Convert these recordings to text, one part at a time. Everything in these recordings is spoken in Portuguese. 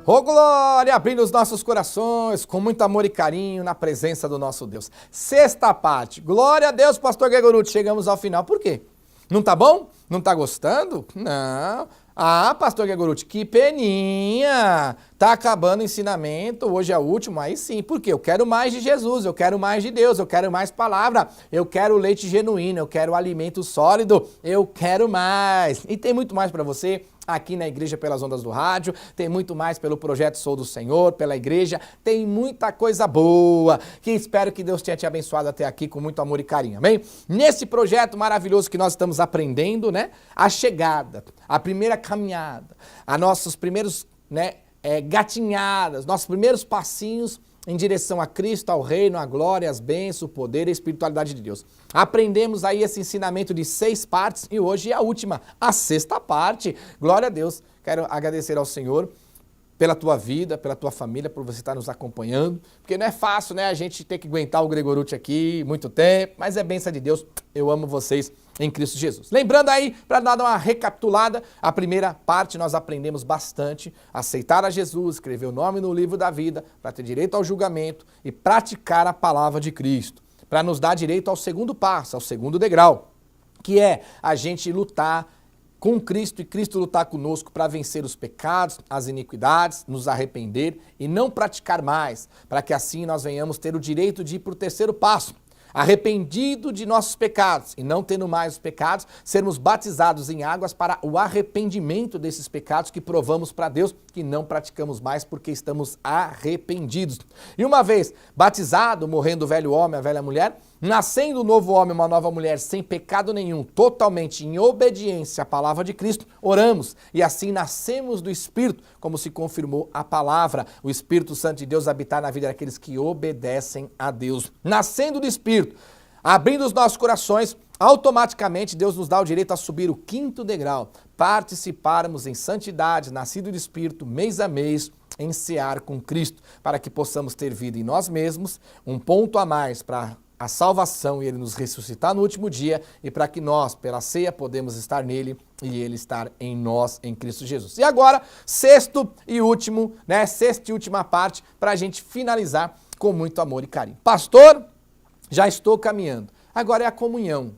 Ô glória, abrindo os nossos corações com muito amor e carinho na presença do nosso Deus. Sexta parte, glória a Deus, pastor Gregorucci, chegamos ao final. Por quê? Não tá bom? Não tá gostando? Não. Ah, pastor Gregorucci, que peninha. Tá acabando o ensinamento, hoje é o último, aí sim. Por quê? Eu quero mais de Jesus, eu quero mais de Deus, eu quero mais palavra, eu quero leite genuíno, eu quero alimento sólido, eu quero mais. E tem muito mais para você aqui na Igreja pelas Ondas do Rádio, tem muito mais pelo Projeto Sou do Senhor, pela Igreja, tem muita coisa boa, que espero que Deus tenha te abençoado até aqui com muito amor e carinho, amém? Nesse projeto maravilhoso que nós estamos aprendendo, né, a chegada, a primeira caminhada, a nossos primeiros, gatinhadas, nossos primeiros passinhos em direção a Cristo, ao reino, à glória, às bênçãos, o poder e a espiritualidade de Deus. Aprendemos aí esse ensinamento de 6 partes e hoje é a última, a 6ª parte. Glória a Deus. Quero agradecer ao Senhor pela tua vida, pela tua família, por você estar nos acompanhando, porque não é fácil, né, a gente ter que aguentar o Gregorucci aqui muito tempo, mas é bênção de Deus, eu amo vocês em Cristo Jesus. Lembrando aí, para dar uma recapitulada, a primeira parte nós aprendemos bastante, aceitar a Jesus, escrever o nome no livro da vida, para ter direito ao julgamento e praticar a palavra de Cristo, para nos dar direito ao segundo passo, ao segundo degrau, que é a gente lutar com Cristo e Cristo lutar conosco para vencer os pecados, as iniquidades, nos arrepender e não praticar mais, para que assim nós venhamos ter o direito de ir para o terceiro passo, arrependido de nossos pecados e não tendo mais os pecados, sermos batizados em águas para o arrependimento desses pecados que provamos para Deus que não praticamos mais porque estamos arrependidos. E uma vez batizado, morrendo o velho homem, a velha mulher, nascendo um novo homem, uma nova mulher, sem pecado nenhum, totalmente em obediência à palavra de Cristo, oramos e assim nascemos do Espírito, como se confirmou a palavra, o Espírito Santo de Deus habitar na vida daqueles que obedecem a Deus. Nascendo do Espírito, abrindo os nossos corações, automaticamente Deus nos dá o direito a subir o 5º degrau, participarmos em santidade, nascido do Espírito, mês a mês, em cear com Cristo, para que possamos ter vida em nós mesmos, um ponto a mais para a salvação e ele nos ressuscitar no último dia e para que nós, pela ceia, podemos estar nele e ele estar em nós, em Cristo Jesus. E agora, sexta e última parte para a gente finalizar com muito amor e carinho. Pastor, já estou caminhando. Agora é a comunhão.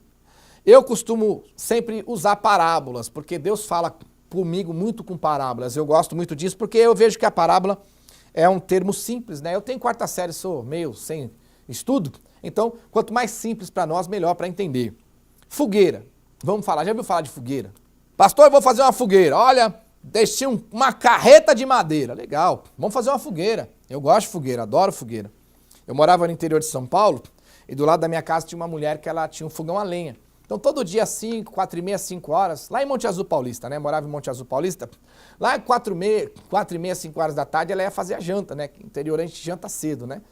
Eu costumo sempre usar parábolas, porque Deus fala comigo muito com parábolas. Eu gosto muito disso porque eu vejo que a parábola é um termo simples, né? Eu tenho 4ª série, sou meio sem estudo. Então, quanto mais simples para nós, melhor para entender. Fogueira. Vamos falar, já ouviu falar de fogueira? Pastor, eu vou fazer uma fogueira. Olha, deixei uma carreta de madeira. Legal, vamos fazer uma fogueira. Eu gosto de fogueira, adoro fogueira. Eu morava no interior de São Paulo e do lado da minha casa tinha uma mulher que ela tinha um fogão a lenha. Então, todo dia, 5, 4h30, 5 horas, lá em Monte Azul Paulista, né? Morava em Monte Azul Paulista. Lá, 4h30, 5 horas da tarde, ela ia fazer a janta, né? No interior a gente janta cedo, né?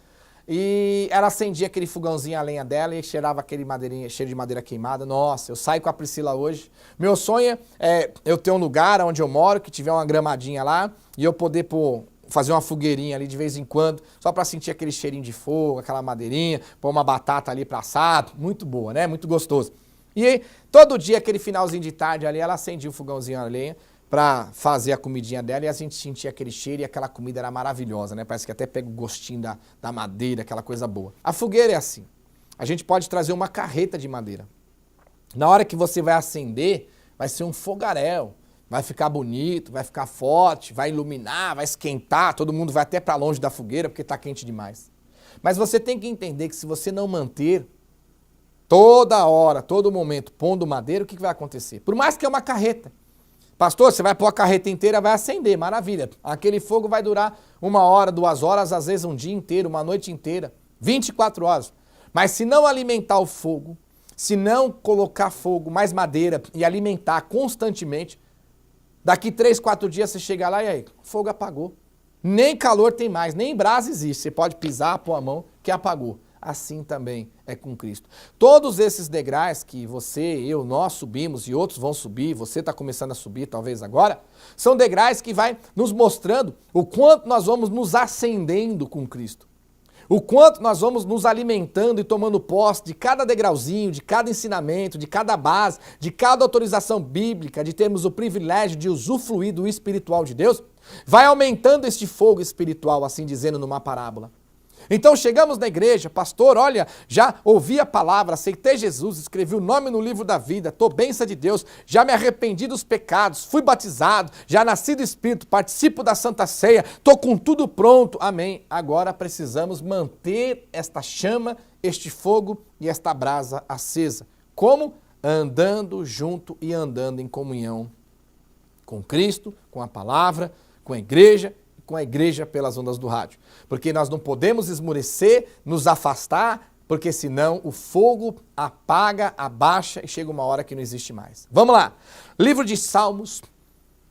E ela acendia aquele fogãozinho a lenha dela e cheirava aquele cheiro de madeira queimada. Nossa, eu saio com a Priscila hoje. Meu sonho é eu ter um lugar onde eu moro, que tiver uma gramadinha lá, e eu poder fazer uma fogueirinha ali de vez em quando, só para sentir aquele cheirinho de fogo, aquela madeirinha, pôr uma batata ali para assar. Muito boa, né? Muito gostoso. E aí, todo dia, aquele finalzinho de tarde ali, ela acendia o fogãozinho a lenha para fazer a comidinha dela e a gente sentia aquele cheiro e aquela comida era maravilhosa, né? Parece que até pega o gostinho da madeira, aquela coisa boa. A fogueira é assim. A gente pode trazer uma carreta de madeira. Na hora que você vai acender, vai ser um fogaréu. Vai ficar bonito, vai ficar forte, vai iluminar, vai esquentar, todo mundo vai até para longe da fogueira porque está quente demais. Mas você tem que entender que se você não manter toda hora, todo momento pondo madeira, o que vai acontecer? Por mais que é uma carreta. Pastor, você vai pôr a carreta inteira, vai acender, maravilha. Aquele fogo vai durar 1 hora, 2 horas, às vezes um dia inteiro, uma noite inteira, 24 horas. Mas se não alimentar o fogo, se não colocar fogo, mais madeira e alimentar constantemente, daqui 3, 4 dias você chega lá e aí, o fogo apagou. Nem calor tem mais, nem brasa existe. Você pode pisar, pôr a mão, que apagou. Assim também é com Cristo. Todos esses degraus que você, eu, nós subimos e outros vão subir, você está começando a subir talvez agora, são degraus que vai nos mostrando o quanto nós vamos nos ascendendo com Cristo. O quanto nós vamos nos alimentando e tomando posse de cada degrauzinho, de cada ensinamento, de cada base, de cada autorização bíblica, de termos o privilégio de usufruir do espiritual de Deus, vai aumentando este fogo espiritual, assim dizendo numa parábola. Então chegamos na igreja, pastor, olha, já ouvi a palavra, aceitei Jesus, escrevi o nome no livro da vida, estou bênção de Deus, já me arrependi dos pecados, fui batizado, já nasci do Espírito, participo da Santa Ceia, estou com tudo pronto, amém. Agora precisamos manter esta chama, este fogo e esta brasa acesa. Como? Andando junto e andando em comunhão com Cristo, com a palavra, com a igreja pelas ondas do rádio. Porque nós não podemos esmorecer, nos afastar, porque senão o fogo apaga, abaixa e chega uma hora que não existe mais. Vamos lá. Livro de Salmos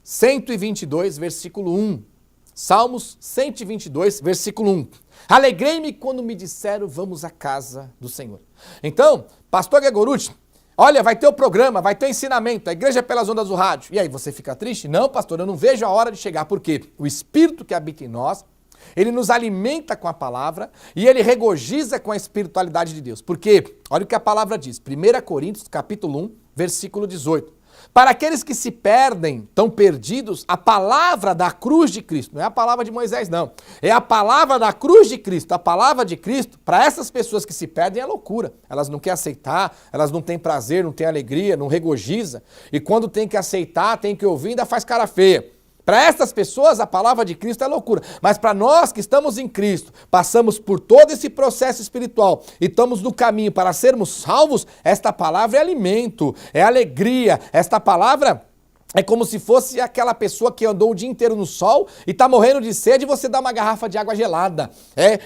122, versículo 1. Salmos 122, versículo 1. Alegrei-me quando me disseram, vamos à casa do Senhor. Então, pastor Ghegorutti, olha, vai ter o programa, vai ter o ensinamento, a igreja pelas ondas do rádio. E aí, você fica triste? Não, pastor, eu não vejo a hora de chegar. Por quê? O Espírito que habita em nós, ele nos alimenta com a palavra e ele regozija com a espiritualidade de Deus. Por quê? Olha o que a palavra diz. 1 Coríntios, capítulo 1, versículo 18. Para aqueles que se perdem, estão perdidos, a palavra da cruz de Cristo, não é a palavra de Moisés não, é a palavra da cruz de Cristo, a palavra de Cristo, para essas pessoas que se perdem é loucura, elas não querem aceitar, elas não têm prazer, não têm alegria, não regozija, e quando tem que aceitar, tem que ouvir, ainda faz cara feia. Para essas pessoas, a palavra de Cristo é loucura. Mas para nós que estamos em Cristo, passamos por todo esse processo espiritual e estamos no caminho para sermos salvos, esta palavra é alimento, é alegria. Esta palavra é como se fosse aquela pessoa que andou o dia inteiro no sol e está morrendo de sede e você dá uma garrafa de água gelada.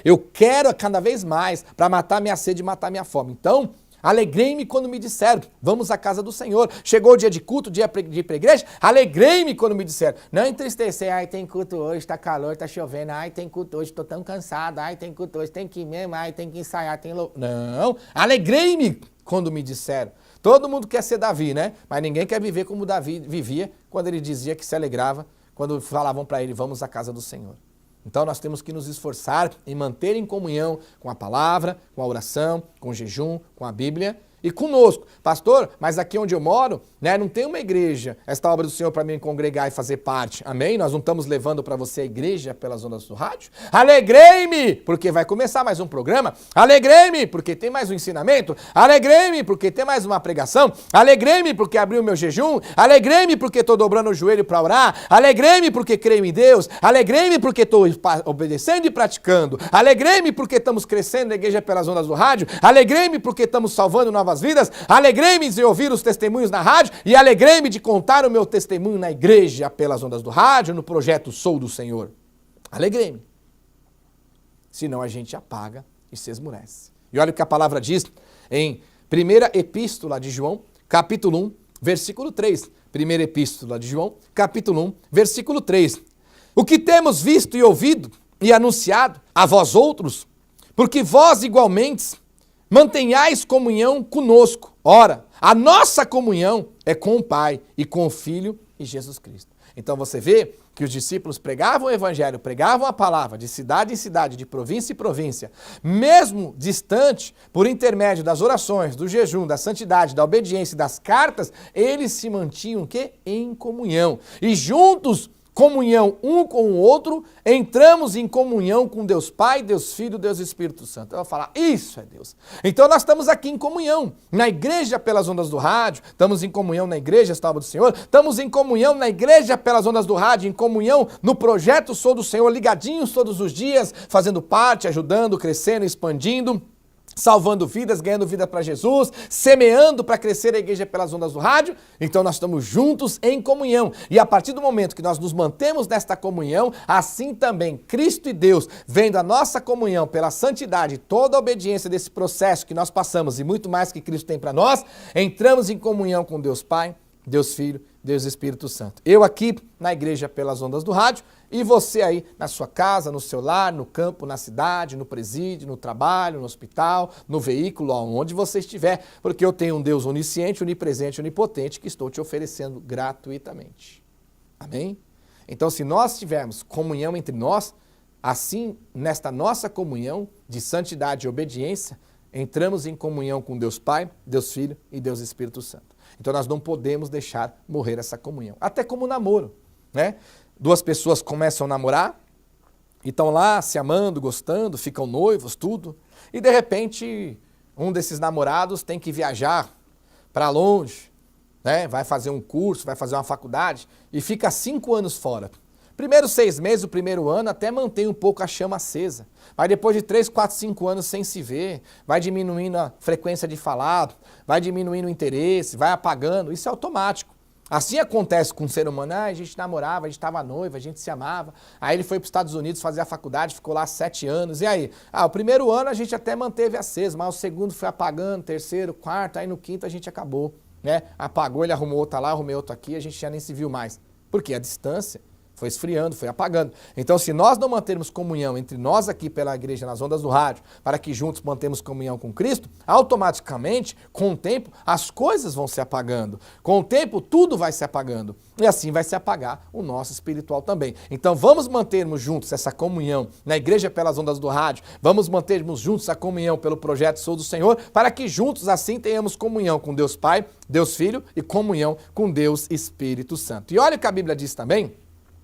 Eu quero cada vez mais para matar minha sede e matar minha fome. Então, alegrei-me quando me disseram, vamos à casa do Senhor. Chegou o dia de culto, dia de ir para a igreja, alegrei-me quando me disseram. Não entristecer, ai tem culto hoje, está calor, está chovendo, ai tem culto hoje, estou tão cansado, ai tem culto hoje, tem que ir mesmo, ai tem que ensaiar, tem louco. Não, alegrei-me quando me disseram. Todo mundo quer ser Davi, né? Mas ninguém quer viver como Davi vivia quando ele dizia que se alegrava, quando falavam para ele, vamos à casa do Senhor. Então nós temos que nos esforçar em manter em comunhão com a palavra, com a oração, com o jejum, com a Bíblia e conosco. Pastor, mas aqui onde eu moro, né, não tem uma igreja, esta obra do Senhor para mim congregar e fazer parte. Amém? Nós não estamos levando para você a igreja pelas ondas do rádio? Alegrei-me, porque vai começar mais um programa. Alegrei-me, porque tem mais um ensinamento. Alegrei-me, porque tem mais uma pregação. Alegrei-me, porque abriu o meu jejum. Alegrei-me, porque estou dobrando o joelho para orar. Alegrei-me, porque creio em Deus. Alegrei-me, porque estou obedecendo e praticando. Alegrei-me, porque estamos crescendo na igreja pelas ondas do rádio. Alegrei-me, porque estamos salvando novas vidas. Alegrei-me de ouvir os testemunhos na rádio e alegrei-me de contar o meu testemunho na igreja pelas ondas do rádio, no projeto Sou do Senhor. Alegrei-me. Senão a gente apaga e se esmurece. E olha o que a palavra diz em 1ª Epístola de João, capítulo 1, versículo 3. 1ª Epístola de João, capítulo 1, versículo 3. O que temos visto e ouvido e anunciado a vós outros, porque vós igualmente mantenhais comunhão conosco. Ora, a nossa comunhão é com o Pai e com o Filho e Jesus Cristo. Então você vê que os discípulos pregavam o evangelho, pregavam a palavra de cidade em cidade, de província em província, mesmo distante, por intermédio das orações, do jejum, da santidade, da obediência e das cartas, eles se mantinham o quê? Em comunhão. E juntos, comunhão um com o outro, entramos em comunhão com Deus Pai, Deus Filho, Deus Espírito Santo. Eu vou falar, isso é Deus. Então nós estamos aqui em comunhão, na igreja pelas ondas do rádio, estamos em comunhão na igreja, esta obra do Senhor, estamos em comunhão na igreja pelas ondas do rádio, em comunhão no projeto Sou do Senhor, ligadinhos todos os dias, fazendo parte, ajudando, crescendo, expandindo, salvando vidas, ganhando vida para Jesus, semeando para crescer a igreja pelas ondas do rádio. Então nós estamos juntos em comunhão. E a partir do momento que nós nos mantemos nesta comunhão, assim também Cristo e Deus, vendo a nossa comunhão pela santidade, toda a obediência desse processo que nós passamos e muito mais que Cristo tem para nós, entramos em comunhão com Deus Pai, Deus Filho, Deus Espírito Santo. Eu aqui na igreja pelas ondas do rádio e você aí na sua casa, no seu lar, no campo, na cidade, no presídio, no trabalho, no hospital, no veículo, aonde você estiver, porque eu tenho um Deus onisciente, onipresente, onipotente que estou te oferecendo gratuitamente. Amém? Então, se nós tivermos comunhão entre nós, assim, nesta nossa comunhão de santidade e obediência, entramos em comunhão com Deus Pai, Deus Filho e Deus Espírito Santo. Então nós não podemos deixar morrer essa comunhão. Até como namoro, né? Duas pessoas começam a namorar e estão lá se amando, gostando, ficam noivos, tudo. E de repente, um desses namorados tem que viajar para longe, né? Vai fazer um curso, vai fazer uma faculdade e fica 5 anos fora. Primeiros 6 meses, o primeiro ano, até mantém um pouco a chama acesa. Mas depois de 3, 4, 5 anos sem se ver, vai diminuindo a frequência de falar, vai diminuindo o interesse, vai apagando. Isso é automático. Assim acontece com o ser humano. A gente namorava, a gente estava noiva, a gente se amava. Aí ele foi para os Estados Unidos fazer a faculdade, ficou lá 7 anos. E aí? O primeiro ano a gente até manteve aceso, mas o segundo foi apagando, terceiro, quarto, aí no quinto a gente acabou. Né? Apagou, ele arrumou outra lá, arrumei outra aqui, a gente já nem se viu mais. Por quê? A distância foi esfriando, foi apagando. Então, se nós não mantermos comunhão entre nós aqui pela igreja nas ondas do rádio, para que juntos mantemos comunhão com Cristo, automaticamente, com o tempo, as coisas vão se apagando. Com o tempo, tudo vai se apagando. E assim vai se apagar o nosso espiritual também. Então, vamos mantermos juntos essa comunhão na igreja pelas ondas do rádio, vamos mantermos juntos a comunhão pelo projeto Sou do Senhor, para que juntos assim tenhamos comunhão com Deus Pai, Deus Filho e comunhão com Deus Espírito Santo. E olha o que a Bíblia diz também,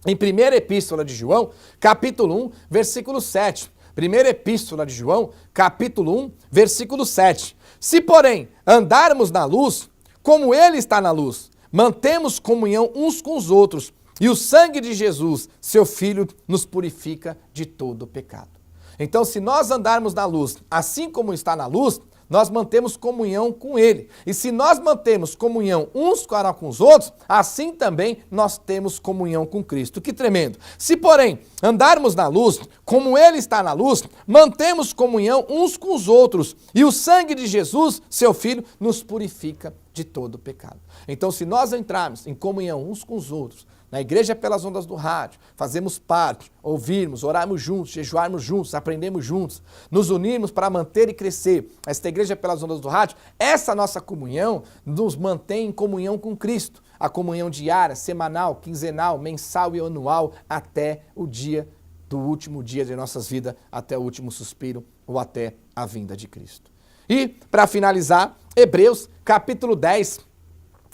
em 1ª Epístola de João, capítulo 1, versículo 7. 1ª Epístola de João, capítulo 1, versículo 7. Se, porém, andarmos na luz, como Ele está na luz, mantemos comunhão uns com os outros, e o sangue de Jesus, seu Filho, nos purifica de todo pecado. Então, se nós andarmos na luz, assim como está na luz, nós mantemos comunhão com Ele. E se nós mantemos comunhão uns para com os outros, assim também nós temos comunhão com Cristo. Que tremendo! Se, porém, andarmos na luz, como Ele está na luz, mantemos comunhão uns com os outros. E o sangue de Jesus, seu Filho, nos purifica de todo pecado. Então, se nós entrarmos em comunhão uns com os outros, na igreja pelas ondas do rádio, fazemos parte, ouvirmos, orarmos juntos, jejuarmos juntos, aprendemos juntos, nos unirmos para manter e crescer esta igreja pelas ondas do rádio, essa nossa comunhão nos mantém em comunhão com Cristo. A comunhão diária, semanal, quinzenal, mensal e anual, até o dia do último dia de nossas vidas, até o último suspiro ou até a vinda de Cristo. E, para finalizar, Hebreus capítulo 10,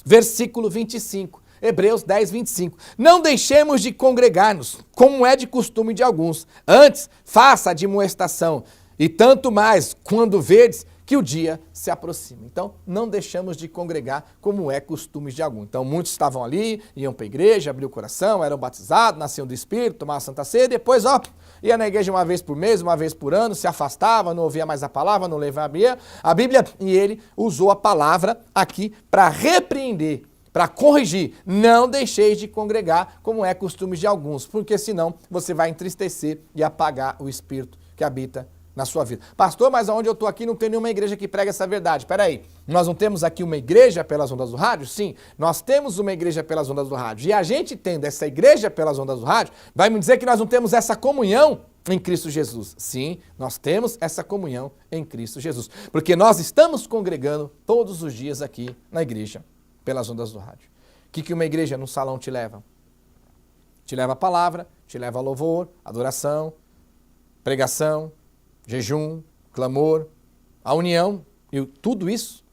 versículo 25. Hebreus 10, 25. Não deixemos de congregar-nos, como é de costume de alguns. Antes, faça a admoestação, e tanto mais quando vedes que o dia se aproxima. Então, não deixamos de congregar, como é costume de alguns. Então, muitos estavam ali, iam para a igreja, abriam o coração, eram batizados, nasciam do Espírito, tomavam a Santa Ceia, depois, ia na igreja uma vez por mês, uma vez por ano, se afastava, não ouvia mais a palavra, não levava a Bíblia, e ele usou a palavra aqui para repreender, para corrigir. Não deixeis de congregar, como é costume de alguns, porque senão você vai entristecer e apagar o Espírito que habita na sua vida. Pastor, mas onde eu estou aqui não tem nenhuma igreja que prega essa verdade. Espera aí, nós não temos aqui uma igreja pelas ondas do rádio? Sim, nós temos uma igreja pelas ondas do rádio. E a gente tendo essa igreja pelas ondas do rádio, vai me dizer que nós não temos essa comunhão em Cristo Jesus? Sim, nós temos essa comunhão em Cristo Jesus, porque nós estamos congregando todos os dias aqui na igreja pelas ondas do rádio. O que uma igreja num salão te leva? Te leva a palavra, te leva a louvor, adoração, pregação, jejum, clamor, a união, e tudo isso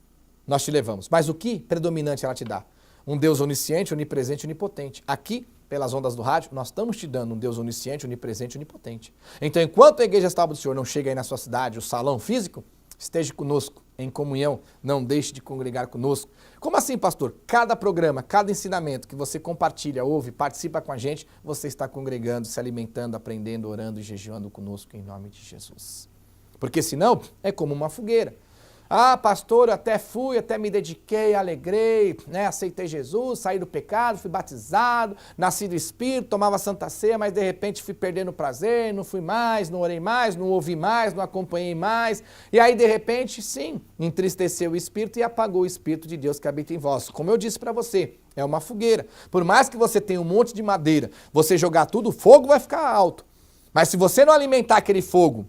nós te levamos. Mas o que predominante ela te dá? Um Deus onisciente, onipresente, onipotente. Aqui, pelas ondas do rádio, nós estamos te dando um Deus onisciente, onipresente, onipotente. Então, enquanto a Igreja Tábua do Senhor não chega aí na sua cidade, o salão físico, esteja conosco, em comunhão, não deixe de congregar conosco. Como assim, pastor? Cada programa, cada ensinamento que você compartilha, ouve, participa com a gente, você está congregando, se alimentando, aprendendo, orando e jejuando conosco em nome de Jesus. Porque senão é como uma fogueira. Ah, pastor, eu até fui, até me dediquei, alegrei, né? Aceitei Jesus, saí do pecado, fui batizado, nasci do Espírito, tomava Santa Ceia, mas de repente fui perdendo o prazer, não fui mais, não orei mais, não ouvi mais, não acompanhei mais. E aí, de repente, sim, entristeceu o Espírito e apagou o Espírito de Deus que habita em vós. Como eu disse para você, é uma fogueira. Por mais que você tenha um monte de madeira, você jogar tudo, o fogo vai ficar alto. Mas se você não alimentar aquele fogo,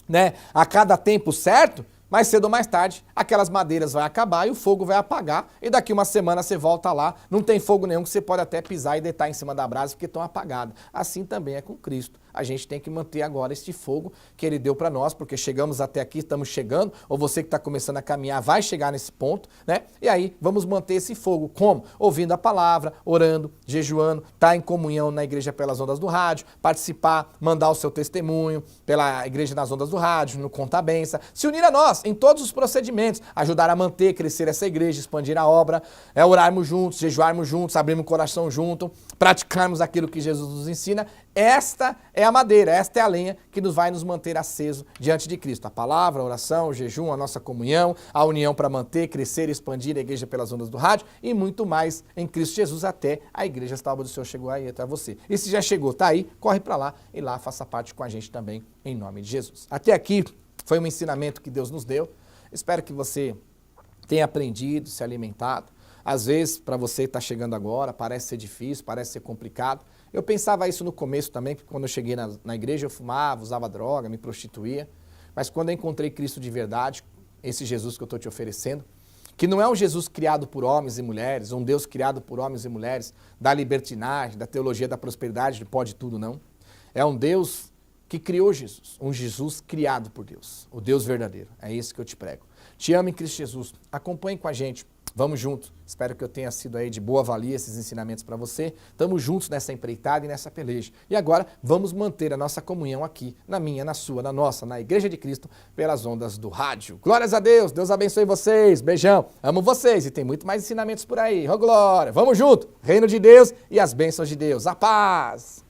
né, a cada tempo certo, mais cedo ou mais tarde, aquelas madeiras vão acabar e o fogo vai apagar. E daqui uma semana você volta lá, não tem fogo nenhum que você pode até pisar e deitar em cima da brasa porque estão apagadas. Assim também é com Cristo. a gente tem que manter agora este fogo que ele deu para nós, porque chegamos até aqui, estamos chegando, ou você que está começando a caminhar vai chegar nesse ponto, né? E aí vamos manter esse fogo. Como? Ouvindo a palavra, orando, jejuando, estar em comunhão na igreja pelas ondas do rádio, participar, mandar o seu testemunho pela igreja nas ondas do rádio, no Conta a Benção, se unir a nós em todos os procedimentos, ajudar a manter, crescer essa igreja, expandir a obra, orarmos juntos, jejuarmos juntos, abrirmos o coração junto, praticarmos aquilo que Jesus nos ensina. Esta é a madeira, esta é a lenha que vai nos manter aceso diante de Cristo. A palavra, a oração, o jejum, a nossa comunhão, a união para manter, crescer e expandir a igreja pelas ondas do rádio e muito mais em Cristo Jesus até a igreja Tábua do Senhor chegou aí até você. E se já chegou, tá aí, corre para lá e lá faça parte com a gente também em nome de Jesus. Até aqui foi um ensinamento que Deus nos deu. Espero que você tenha aprendido, se alimentado. Às vezes, para você que está chegando agora, parece ser difícil, parece ser complicado. Eu pensava isso no começo também, porque quando eu cheguei na igreja eu fumava, usava droga, me prostituía. Mas quando eu encontrei Cristo de verdade, esse Jesus que eu estou te oferecendo, que não é um Jesus criado por homens e mulheres, um Deus criado por homens e mulheres, da libertinagem, da teologia da prosperidade, de pode tudo, não. É um Deus que criou Jesus, um Jesus criado por Deus, o Deus verdadeiro. É isso que eu te prego. Te amo em Cristo Jesus. Acompanhe com a gente. Vamos juntos. Espero que eu tenha sido aí de boa valia esses ensinamentos para você. Estamos juntos nessa empreitada e nessa peleja. E agora vamos manter a nossa comunhão aqui, na minha, na sua, na nossa, na Igreja de Cristo, pelas ondas do rádio. Glórias a Deus. Deus abençoe vocês. Beijão. Amo vocês e tem muito mais ensinamentos por aí. Ô glória. Vamos junto. Reino de Deus e as bênçãos de Deus. A paz.